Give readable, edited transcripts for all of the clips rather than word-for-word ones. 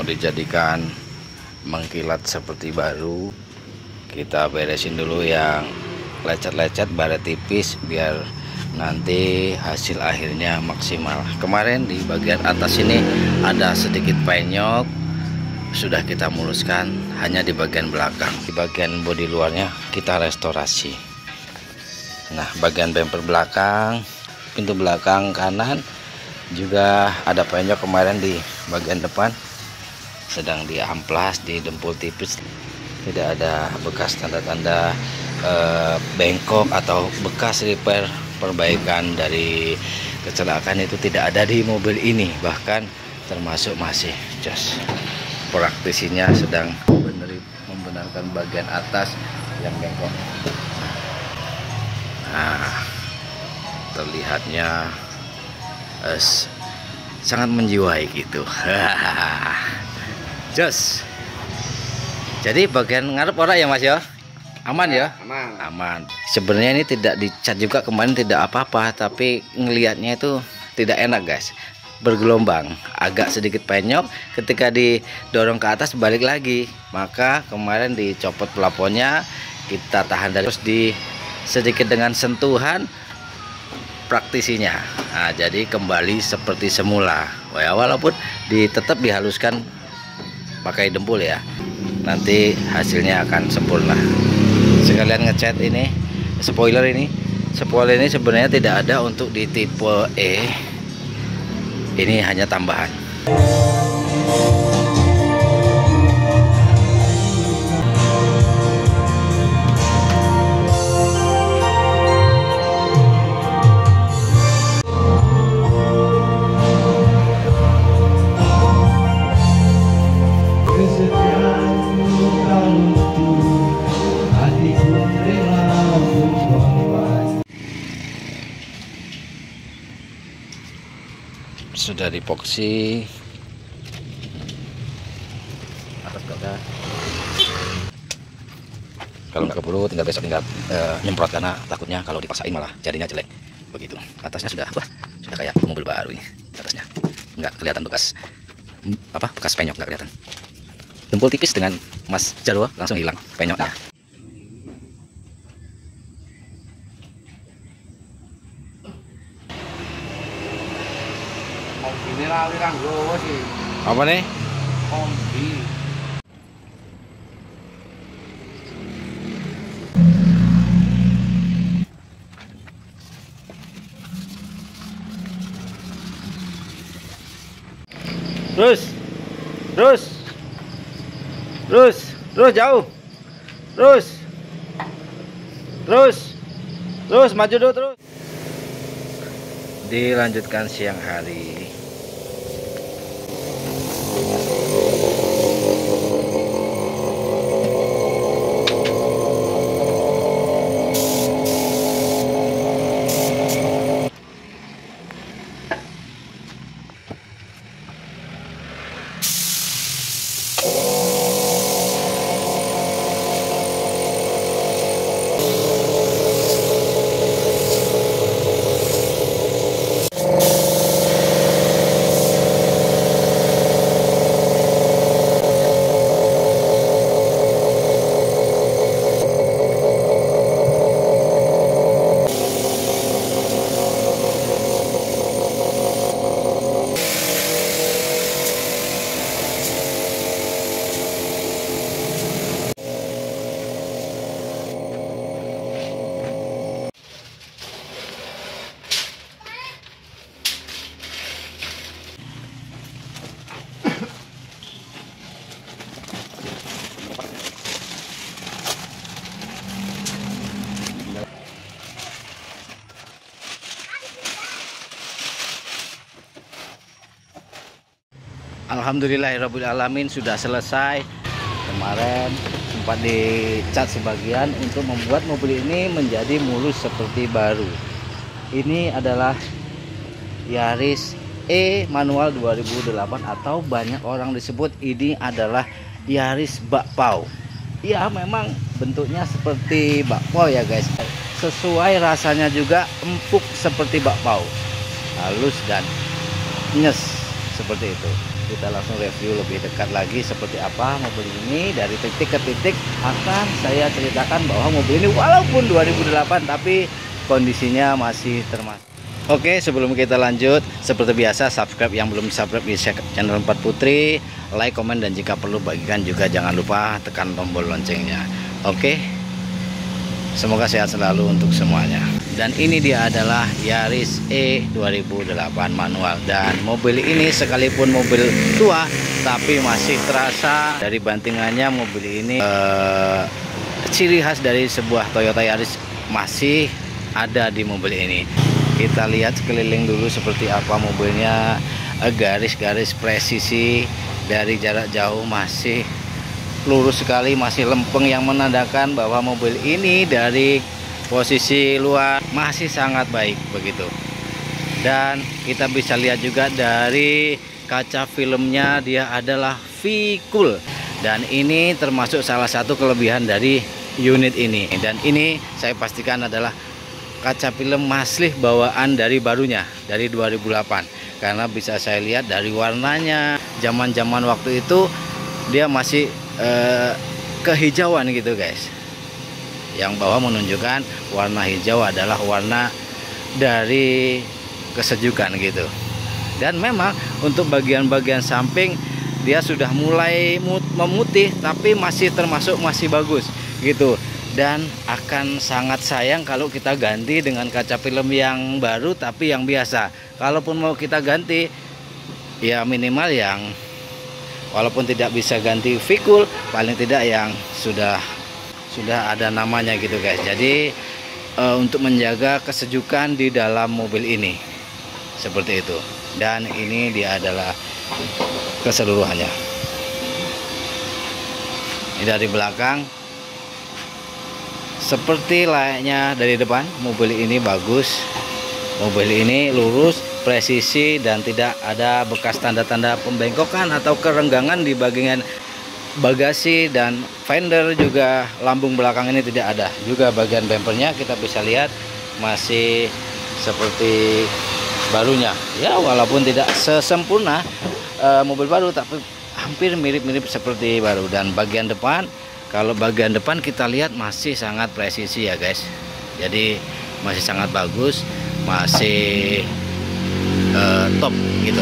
dijadikan mengkilat seperti baru. Kita beresin dulu yang lecet-lecet, baret tipis, biar nanti hasil akhirnya maksimal. Kemarin di bagian atas ini ada sedikit penyok, sudah kita muluskan. Hanya di bagian belakang, di bagian bodi luarnya kita restorasi. Nah, bagian bumper belakang, pintu belakang kanan juga ada penyok kemarin di bagian depan, sedang diamplas, didempul tipis. Tidak ada bekas tanda-tanda bengkok atau bekas repair perbaikan dari kecelakaan, itu tidak ada di mobil ini. Bahkan termasuk masih jos. Praktisinya sedang membenarkan bagian atas yang bengkok. Nah, terlihatnya sangat menjiwai gitu. Jos. Jadi bagian ngarep ora ya Mas ya? Aman ya? Aman. Sebenarnya ini tidak dicat juga kemarin, tidak apa-apa, tapi ngelihatnya itu tidak enak guys. Bergelombang, agak sedikit penyok, ketika didorong ke atas balik lagi. Maka kemarin dicopot plafonnya, kita tahan dari terus di sedikit dengan sentuhan praktisinya. Nah, jadi kembali seperti semula. Walaupun tetap dihaluskan pakai dempul ya. Nanti hasilnya akan sempurna. Sekalian ngecat ini spoiler ini sebenarnya tidak ada untuk di tipe E. Ini hanya tambahan. Sudah dipoksi atas dada. Kalau nggak keburu tinggal besok nyemprot, karena takutnya kalau dipaksain malah jadinya jelek begitu. Atasnya sudah kayak mobil baru ini. Atasnya nggak kelihatan bekas penyok, nggak kelihatan. Dempul tipis dengan Mas Jarwo langsung hilang penyoknya. Apa nih? Kombi. Terus jauh. Terus maju dulu terus. Dilanjutkan siang hari. Alhamdulillahirrabbilalamin, sudah selesai. Kemarin sempat dicat sebagian untuk membuat mobil ini menjadi mulus seperti baru. Ini adalah Yaris E manual 2008, atau banyak orang disebut ini adalah Yaris bakpao. Ya, memang bentuknya seperti bakpao ya guys. Sesuai rasanya juga empuk seperti bakpao, halus dan nyes seperti itu. kita langsung review lebih dekat lagi seperti apa mobil ini. Dari titik ke titik akan saya ceritakan bahwa mobil ini walaupun 2008 tapi kondisinya masih termasuk. Oke, sebelum kita lanjut, seperti biasa subscribe yang belum subscribe di channel 4 Putri, like, komen, dan jika perlu bagikan juga, jangan lupa tekan tombol loncengnya. Oke, semoga sehat selalu untuk semuanya. Dan ini dia adalah Yaris E 2008 manual. Dan mobil ini sekalipun mobil tua tapi masih terasa dari bantingannya. Mobil ini ciri khas dari sebuah Toyota Yaris masih ada di mobil ini. Kita lihat sekeliling dulu seperti apa mobilnya. Garis-garis presisi dari jarak jauh masih lurus sekali, masih lempeng, yang menandakan bahwa mobil ini dari posisi luar masih sangat baik begitu. Dan kita bisa lihat juga dari kaca filmnya, dia adalah V-Cool. Dan ini termasuk salah satu kelebihan dari unit ini. Dan ini saya pastikan adalah kaca film masih bawaan dari barunya, dari 2008. Karena bisa saya lihat dari warnanya, zaman-zaman waktu itu dia masih kehijauan gitu guys. Yang bawah menunjukkan warna hijau adalah warna dari kesejukan gitu. Dan memang untuk bagian-bagian samping dia sudah mulai memutih tapi masih termasuk masih bagus gitu. Dan akan sangat sayang kalau kita ganti dengan kaca film yang baru tapi yang biasa. Kalaupun mau kita ganti, ya minimal yang walaupun tidak bisa ganti V-Cool, paling tidak yang sudah ada namanya gitu guys. Jadi untuk menjaga kesejukan di dalam mobil ini seperti itu. Dan ini dia adalah keseluruhannya. Ini dari belakang seperti layaknya dari depan. Mobil ini bagus, mobil ini lurus, presisi, dan tidak ada bekas tanda-tanda pembengkokan atau kerenggangan di bagian bagasi. Dan fender juga lambung belakang ini tidak ada. Juga bagian bumpernya kita bisa lihat masih seperti barunya ya, walaupun tidak sesempurna mobil baru tapi hampir mirip-mirip seperti baru. Dan bagian depan, kalau bagian depan kita lihat masih sangat presisi ya guys. Jadi masih sangat bagus, masih top gitu.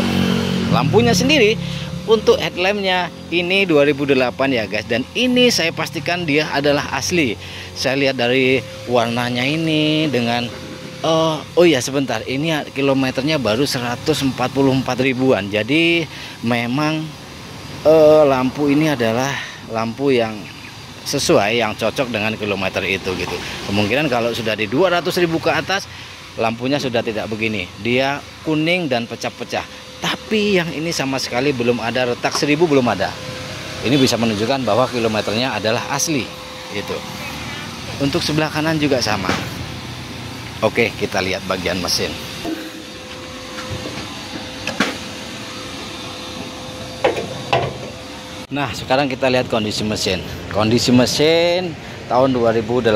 Lampunya sendiri untuk headlampnya ini 2008 ya guys. Dan ini saya pastikan dia adalah asli. Saya lihat dari warnanya ini dengan oh iya sebentar, ini kilometernya baru 144 ribuan. Jadi memang lampu ini adalah lampu yang sesuai, yang cocok dengan kilometer itu gitu. Kemungkinan kalau sudah di 200.000 ke atas lampunya sudah tidak begini, dia kuning dan pecah-pecah. Tapi yang ini sama sekali belum ada retak 1000, belum ada. Ini bisa menunjukkan bahwa kilometernya adalah asli gitu. Untuk sebelah kanan juga sama. Oke, kita lihat bagian mesin. Nah, sekarang kita lihat kondisi mesin. Kondisi mesin tahun 2008,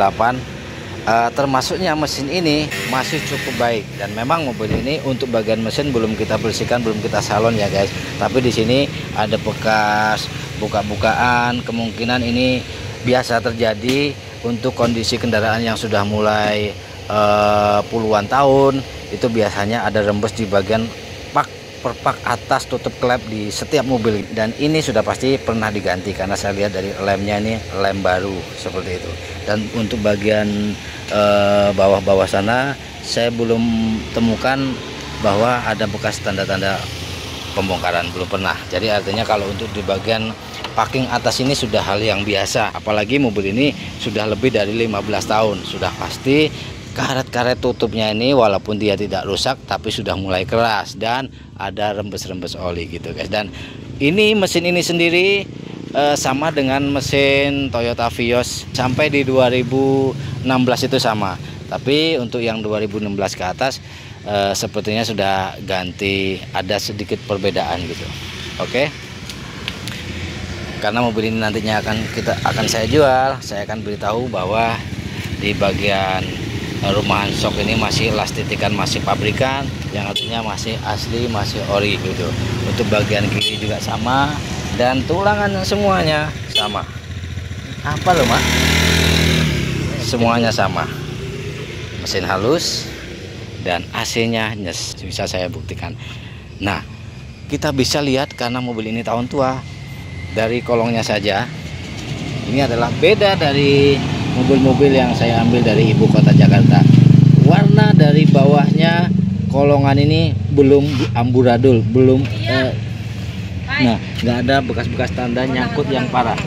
termasuknya mesin ini masih cukup baik. Dan memang mobil ini untuk bagian mesin belum kita bersihkan, belum kita salon ya guys. Tapi di sini ada bekas buka-bukaan. Kemungkinan ini biasa terjadi untuk kondisi kendaraan yang sudah mulai puluhan tahun. Itu biasanya ada rembes di bagian perpak atas tutup klep di setiap mobil. Dan ini sudah pasti pernah diganti karena saya lihat dari lemnya ini lem baru seperti itu. Dan untuk bagian bawah-bawah sana saya belum temukan bahwa ada bekas tanda-tanda pembongkaran, belum pernah. Jadi artinya kalau untuk di bagian parking atas ini sudah hal yang biasa. Apalagi mobil ini sudah lebih dari 15 tahun. Sudah pasti karet-karet tutupnya ini walaupun dia tidak rusak tapi sudah mulai keras dan ada rembes-rembes oli gitu guys. Dan ini mesin ini sendiri sama dengan mesin Toyota Vios sampai di 2016 itu sama. Tapi untuk yang 2016 ke atas sepertinya sudah ganti, ada sedikit perbedaan gitu. Oke. Karena mobil ini nantinya akan saya jual, saya akan beritahu bahwa di bagian rumahan sok ini masih las titikan, masih pabrikan. yang artinya masih asli, masih ori gitu. Untuk bagian kiri juga sama, dan tulangan semuanya sama. Apa loh mak? Semuanya sama. Mesin halus dan AC-nya nyes, bisa saya buktikan. Nah, kita bisa lihat karena mobil ini tahun tua, dari kolongnya saja ini adalah beda dari mobil-mobil yang saya ambil dari ibu kota Jakarta. Warna dari bawahnya kolongan ini belum amburadul, belum nah, nggak ada bekas-bekas tanda nyangkut yang parah.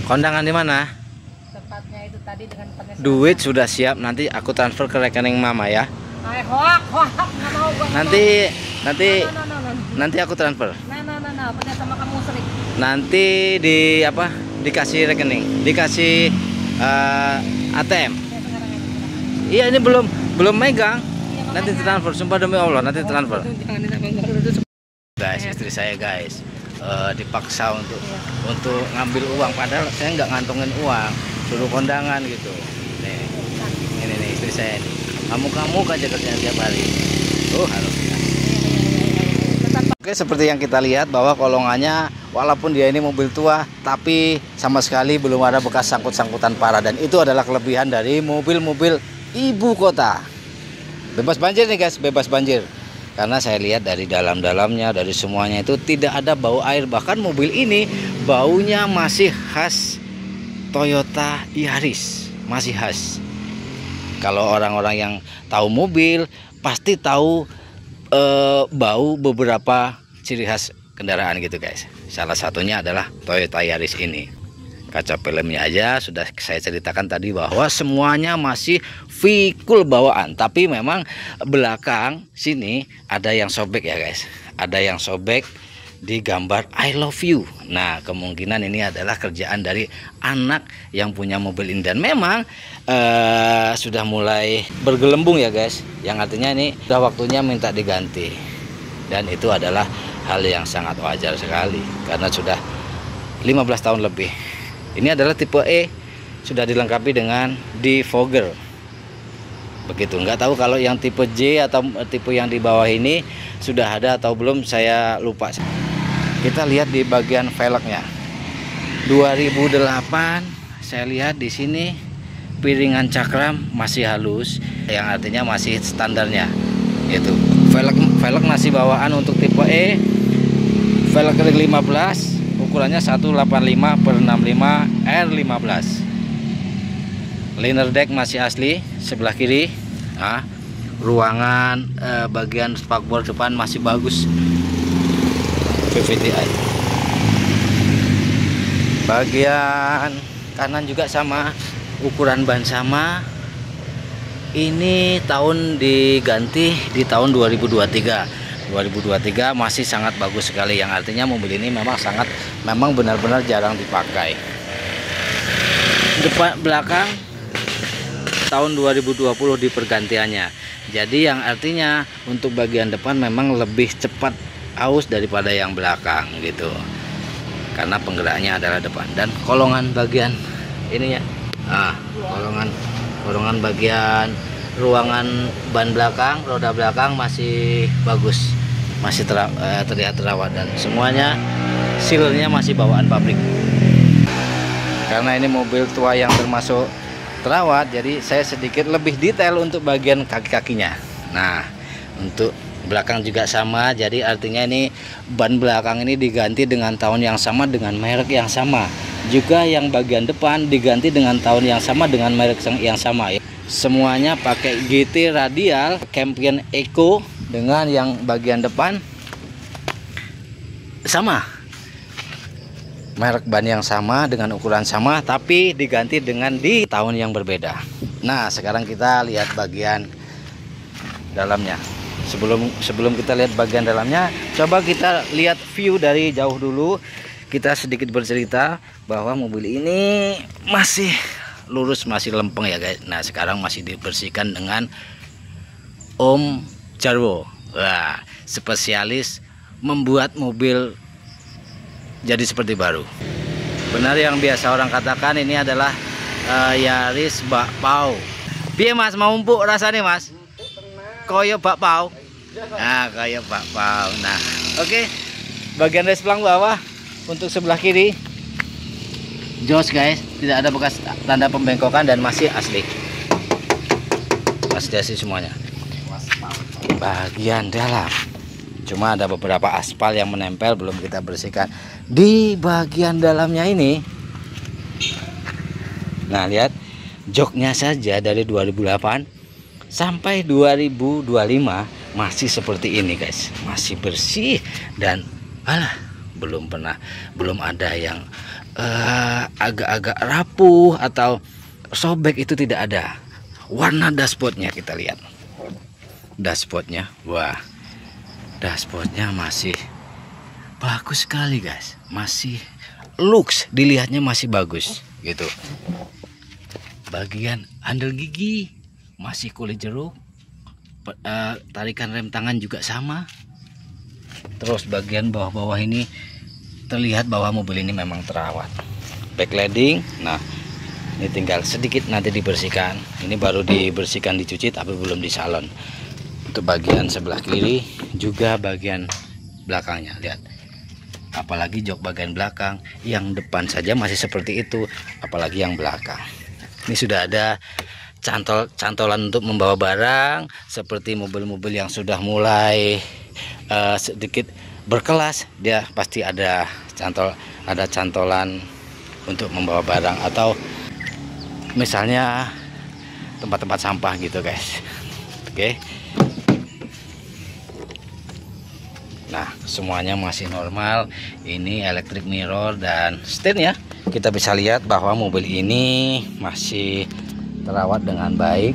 Kondangan di mana? Tepatnya itu tadi dengan Duit sudah siap, nanti aku transfer ke rekening mama ya. nggak mau gua. Nanti aku transfer. Percaya sama kamu sering. Nanti dikasih rekening, dikasih ATM. Iya, ini belum megang. Nanti transfer, sumpah demi Allah, nanti transfer. Guys, istri saya guys dipaksa untuk ngambil uang, padahal saya nggak ngantongin uang, suruh kondangan gitu. Nih istri saya ini, kamu aja kerjaan tiap hari. Harus. Oke, seperti yang kita lihat bahwa kolongannya walaupun dia ini mobil tua, tapi sama sekali belum ada bekas sangkut-sangkutan parah, dan itu adalah kelebihan dari mobil-mobil ibu kota. Bebas banjir nih guys, bebas banjir. Karena saya lihat dari dalam-dalamnya, dari semuanya itu tidak ada bau air. Bahkan mobil ini baunya masih khas Toyota Yaris, masih khas. Kalau orang-orang yang tahu mobil pasti tahu bau beberapa ciri khas kendaraan gitu guys. Salah satunya adalah Toyota Yaris ini. Kaca filmnya aja sudah saya ceritakan tadi bahwa semuanya masih fikul bawaan, tapi memang belakang sini ada yang sobek ya guys, ada yang sobek di gambar I love you. Nah, kemungkinan ini adalah kerjaan dari anak yang punya mobil ini, dan memang sudah mulai bergelembung ya guys, yang artinya ini sudah waktunya minta diganti, dan itu adalah hal yang sangat wajar sekali karena sudah 15 tahun lebih. Ini adalah tipe E, sudah dilengkapi dengan defogger. Begitu. Nggak tahu kalau yang tipe J atau tipe yang di bawah ini sudah ada atau belum, saya lupa. Kita lihat di bagian velgnya. 2008, saya lihat di sini piringan cakram masih halus, yang artinya masih standarnya. Itu velg masih bawaan untuk tipe E. Velg ring 15. Ukurannya 185/65 R15. Liner deck masih asli sebelah kiri. Nah, ruangan bagian spakbor depan masih bagus, VVTi. Bagian kanan juga sama, ukuran ban sama. Ini tahun diganti di tahun 2023 masih sangat bagus sekali, yang artinya mobil ini memang benar-benar jarang dipakai. Depan belakang tahun 2020 di pergantiannya, jadi yang artinya untuk bagian depan memang lebih cepat aus daripada yang belakang gitu, karena penggeraknya adalah depan. Dan kolongan bagian ininya, kolongan bagian ruangan ban belakang, roda belakang masih bagus, masih terlihat terawat, dan semuanya sealnya masih bawaan pabrik. Karena ini mobil tua yang termasuk terawat, jadi saya sedikit lebih detail untuk bagian kaki-kakinya. Nah, untuk belakang juga sama, jadi artinya ini ban belakang ini diganti dengan tahun yang sama dengan merek yang sama. Juga yang bagian depan diganti dengan tahun yang sama dengan merek yang sama ya. Semuanya pakai GT radial Campion Eco, dengan yang bagian depan sama, merek ban yang sama dengan ukuran sama, tapi diganti dengan di tahun yang berbeda. Nah, sekarang kita lihat bagian dalamnya. Sebelum kita lihat bagian dalamnya, coba kita lihat view dari jauh dulu. Kita sedikit bercerita bahwa mobil ini masih lurus, masih lempeng ya guys. Nah, sekarang masih dibersihkan dengan Om Jarwo. Wah, spesialis membuat mobil jadi seperti baru. Benar yang biasa orang katakan, ini adalah Yaris bakpao. Piye Mas, mau empuk rasanya Mas? Koyo bakpao. Nah, koyo bakpao. Nah, oke. Bagian resplang bawah untuk sebelah kiri. Jos guys, tidak ada bekas tanda pembengkokan dan masih asli. Masih asli semuanya. Bagian dalam cuma ada beberapa aspal yang menempel belum kita bersihkan di bagian dalamnya ini. Nah, lihat joknya saja dari 2008 sampai 2025 masih seperti ini guys, masih bersih dan belum ada yang agak-agak rapuh atau sobek, itu tidak ada. Warna dashboardnya kita lihat, dashboardnya, wah, dashboardnya masih bagus sekali guys, masih looks dilihatnya masih bagus gitu. Bagian handle gigi masih kulit jeruk, tarikan rem tangan juga sama. Terus bagian bawah-bawah ini terlihat bahwa mobil ini memang terawat. Backlighting, nah ini tinggal sedikit nanti dibersihkan. Ini baru dibersihkan, dicuci tapi belum di salon. Untuk bagian sebelah kiri juga bagian belakangnya, lihat. Apalagi jok bagian belakang, yang depan saja masih seperti itu, apalagi yang belakang. Ini sudah ada cantolan untuk membawa barang, seperti mobil-mobil yang sudah mulai sedikit berkelas, dia pasti ada cantolan untuk membawa barang, atau misalnya tempat-tempat sampah gitu guys. Oke. Nah, semuanya masih normal. Ini electric mirror dan setirnya. Kita bisa lihat bahwa mobil ini masih terawat dengan baik.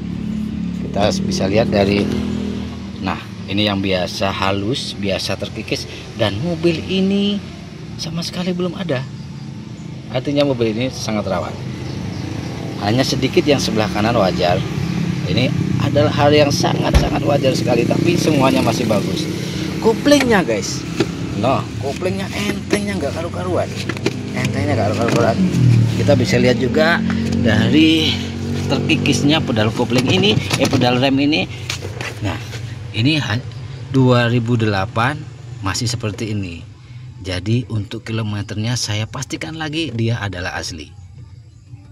Kita bisa lihat dari, nah ini yang biasa halus, biasa terkikis, dan mobil ini sama sekali belum ada. Artinya mobil ini sangat terawat. Hanya sedikit yang sebelah kanan wajar. Ini adalah hal yang sangat-sangat wajar sekali, tapi semuanya masih bagus. Koplingnya guys, nah koplingnya entengnya nggak karu-karuan, entengnya nggak karu-karuan. Kita bisa lihat juga dari terkikisnya pedal kopling ini, pedal rem ini. Nah ini 2008 masih seperti ini. Jadi untuk kilometernya saya pastikan lagi dia adalah asli.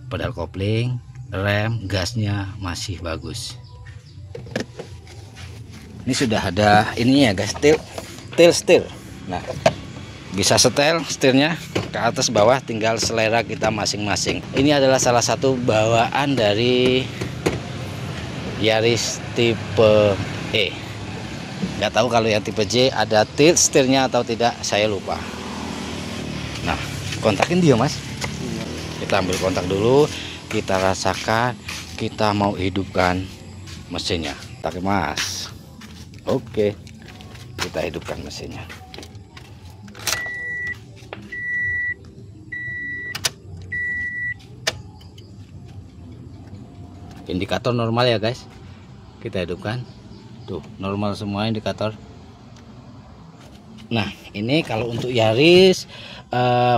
Pedal kopling, rem, gasnya masih bagus. Ini sudah ada ini ya guys, setir. Nah, bisa setel setirnya ke atas bawah, tinggal selera kita masing-masing. Ini adalah salah satu bawaan dari Yaris tipe E. Nggak tahu kalau yang tipe J ada tilt setirnya atau tidak, saya lupa. Nah, kontakin dia mas. Kita ambil kontak dulu, kita rasakan, kita mau hidupkan mesinnya. Tapi mas, oke, kita hidupkan mesinnya. Indikator normal ya guys, kita hidupkan. Tuh normal semua indikator. Nah ini kalau untuk Yaris,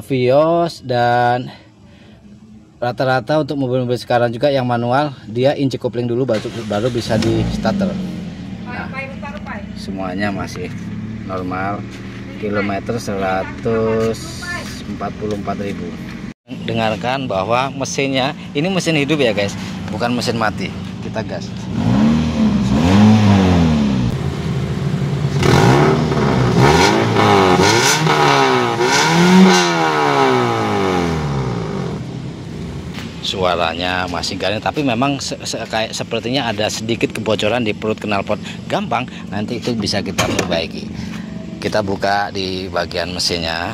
Vios, dan rata-rata untuk mobil-mobil sekarang juga yang manual, dia inci kopling dulu baru bisa di starter. Nah, semuanya masih normal. Kilometer 144.000. Dengarkan bahwa mesinnya ini mesin hidup ya guys, bukan mesin mati. Kita gas. Suaranya masih garing, tapi memang kayak sepertinya ada sedikit kebocoran di perut knalpot. Gampang, nanti itu bisa kita perbaiki. Kita buka di bagian mesinnya,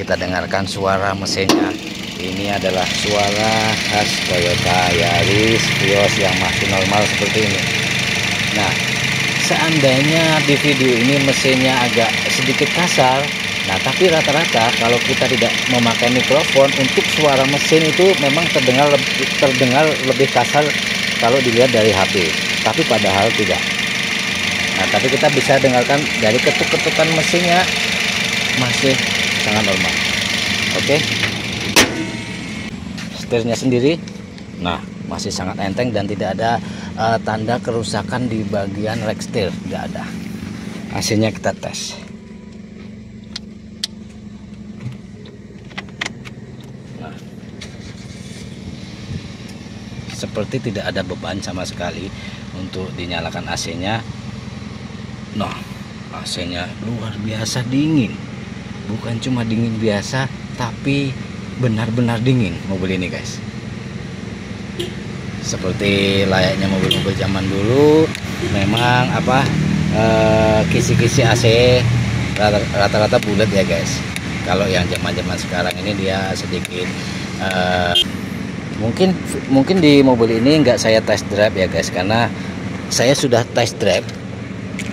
kita dengarkan suara mesinnya. Ini adalah suara khas Toyota Yaris Vios yang masih normal seperti ini. Nah, seandainya di video ini mesinnya agak sedikit kasar, nah tapi rata-rata kalau kita tidak memakai mikrofon, untuk suara mesin itu memang terdengar lebih kasar kalau dilihat dari HP, tapi padahal tidak. Nah tapi kita bisa dengarkan dari ketuk-ketukan mesinnya masih sangat normal. Oke, setirnya sendiri, nah masih sangat enteng dan tidak ada tanda kerusakan di bagian rekstir, tidak ada. AC-nya kita tes. Nah, seperti tidak ada beban sama sekali untuk dinyalakan AC-nya. Nah, AC-nya luar biasa dingin. Bukan cuma dingin biasa, tapi benar-benar dingin mobil ini, guys. Seperti layaknya mobil-mobil zaman dulu, memang kisi-kisi AC rata-rata bulat ya, guys. Kalau yang zaman-zaman sekarang ini dia sedikit mungkin di mobil ini nggak saya test drive ya, guys, karena saya sudah test drive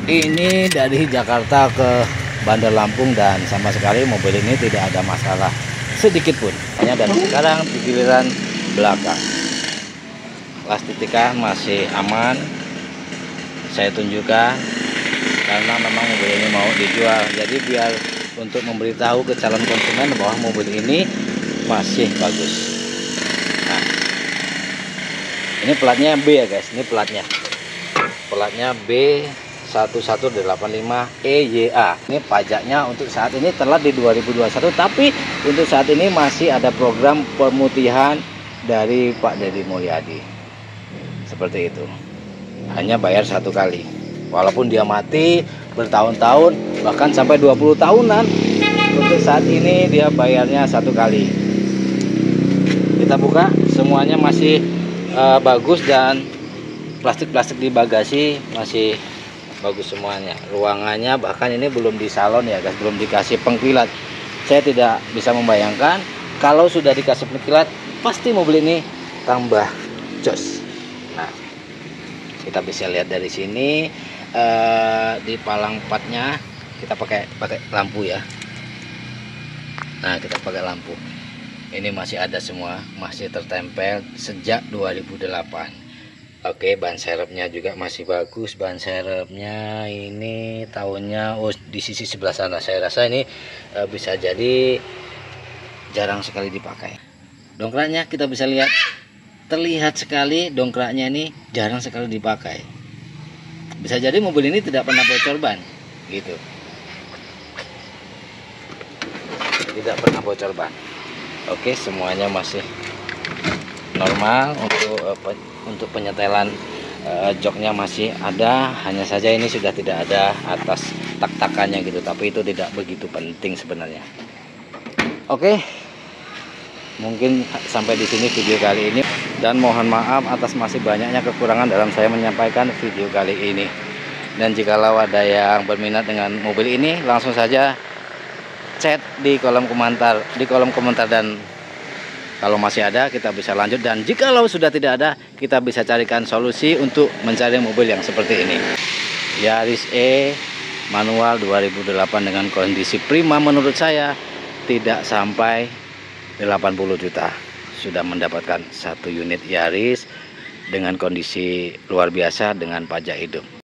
ini dari Jakarta ke Bandar Lampung dan sama sekali mobil ini tidak ada masalah sedikit pun. Dan sekarang di giliran belakang, plastika masih aman. Saya tunjukkan karena memang mobil ini mau dijual, jadi biar untuk memberitahu ke calon konsumen bahwa mobil ini masih bagus. Nah, ini platnya B ya, guys. Ini platnya B1185EYA. Ini pajaknya untuk saat ini telat di 2021, tapi untuk saat ini masih ada program pemutihan dari Pak Deddy Mulyadi. Seperti itu. Hanya bayar satu kali. Walaupun dia mati bertahun-tahun, bahkan sampai 20 tahunan, untuk saat ini dia bayarnya satu kali. Kita buka, semuanya masih bagus dan plastik-plastik di bagasi masih bagus semuanya. Ruangannya bahkan ini belum di salon ya, guys, belum dikasih pengkilat. Saya tidak bisa membayangkan kalau sudah dikasih pengkilat pasti mobil ini tambah jos. Nah, kita bisa lihat dari sini di palang empatnya kita pakai lampu ya. Nah, kita pakai lampu. Ini masih ada semua, masih tertempel sejak 2008. Oke, ban serepnya juga masih bagus. Ban serepnya ini tahunnya di sisi sebelah sana. Saya rasa ini bisa jadi jarang sekali dipakai. Dongkraknya kita bisa lihat, terlihat sekali dongkraknya ini jarang sekali dipakai. Bisa jadi mobil ini tidak pernah bocor ban, gitu. Tidak pernah bocor ban. Oke, semuanya masih normal. Untuk penyetelan joknya masih ada, hanya saja ini sudah tidak ada atas tak-takannya gitu, tapi itu tidak begitu penting sebenarnya. Oke, mungkin sampai di sini video kali ini, dan mohon maaf atas masih banyaknya kekurangan dalam saya menyampaikan video kali ini. Dan jikalau ada yang berminat dengan mobil ini, langsung saja chat di kolom komentar dan kalau masih ada kita bisa lanjut, dan jikalau sudah tidak ada kita bisa carikan solusi untuk mencari mobil yang seperti ini. Yaris E manual 2008 dengan kondisi prima, menurut saya tidak sampai 80 juta sudah mendapatkan satu unit Yaris dengan kondisi luar biasa dengan pajak hidup.